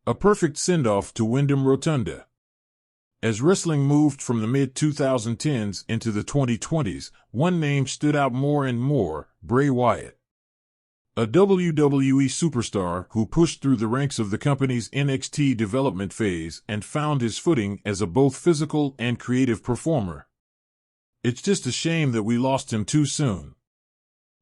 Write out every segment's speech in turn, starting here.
A perfect send-off to Wyndham Rotunda. As wrestling moved from the mid-2010s into the 2020s, one name stood out more and more: Bray Wyatt. A WWE superstar who pushed through the ranks of the company's NXT development phase and found his footing as a both physical and creative performer. It's just a shame that we lost him too soon.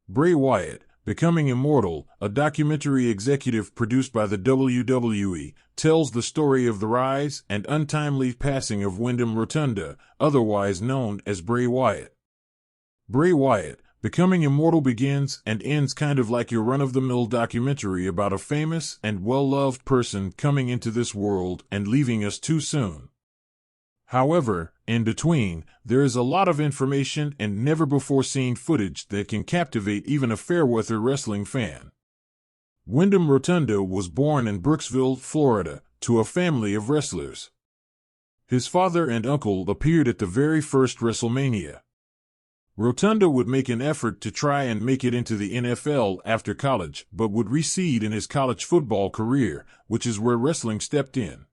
Bray Wyatt, Becoming Immortal, a documentary executive produced by the WWE, tells the story of the rise and untimely passing of Wyndham Rotunda, otherwise known as Bray Wyatt. Bray Wyatt, Becoming Immortal begins and ends kind of like your run-of-the-mill documentary about a famous and well-loved person coming into this world and leaving us too soon. However, in between, there is a lot of information and never-before-seen footage that can captivate even a fair-weather wrestling fan. Wyndham Rotunda was born in Brooksville, Florida, to a family of wrestlers. His father and uncle appeared at the very first WrestleMania. Rotunda would make an effort to try and make it into the NFL after college, but would recede in his college football career, which is where wrestling stepped in.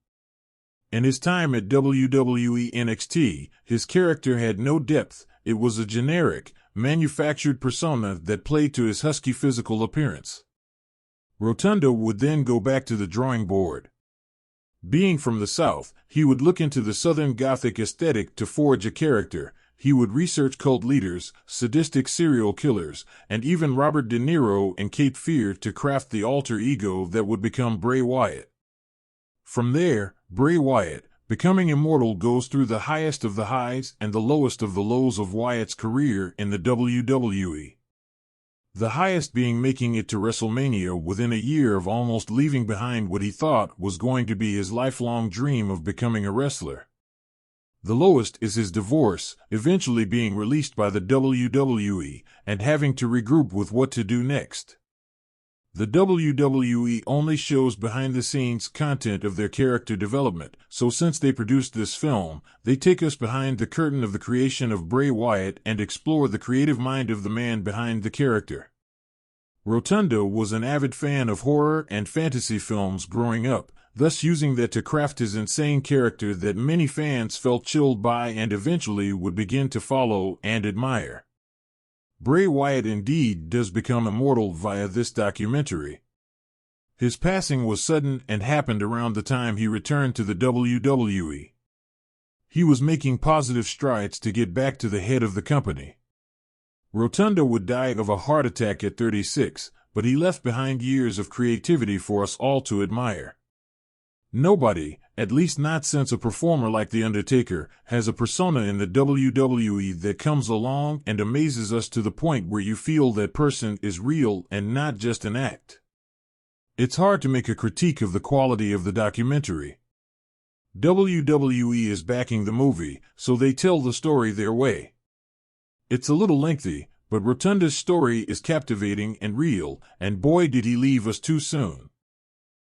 In his time at WWE NXT, his character had no depth. It was a generic, manufactured persona that played to his husky physical appearance. Rotunda would then go back to the drawing board. Being from the South, he would look into the Southern Gothic aesthetic to forge a character. He would research cult leaders, sadistic serial killers, and even Robert De Niro and Cape Fear to craft the alter ego that would become Bray Wyatt. From there, Bray Wyatt, Becoming Immortal goes through the highest of the highs and the lowest of the lows of Wyatt's career in the WWE. The highest being making it to WrestleMania within a year of almost leaving behind what he thought was going to be his lifelong dream of becoming a wrestler. The lowest is his divorce, eventually being released by the WWE, and having to regroup with what to do next. The WWE only shows behind-the-scenes content of their character development, so since they produced this film, they take us behind the curtain of the creation of Bray Wyatt and explore the creative mind of the man behind the character. Rotunda was an avid fan of horror and fantasy films growing up, thus using that to craft his insane character that many fans felt chilled by and eventually would begin to follow and admire. Bray Wyatt indeed does become immortal via this documentary. His passing was sudden and happened around the time he returned to the WWE. He was making positive strides to get back to the head of the company. Rotunda would die of a heart attack at 36, but he left behind years of creativity for us all to admire. Nobody, at least not since a performer like The Undertaker, has a persona in the WWE that comes along and amazes us to the point where you feel that person is real and not just an act. It's hard to make a critique of the quality of the documentary. WWE is backing the movie, so they tell the story their way. It's a little lengthy, but Rotunda's story is captivating and real, and boy did he leave us too soon.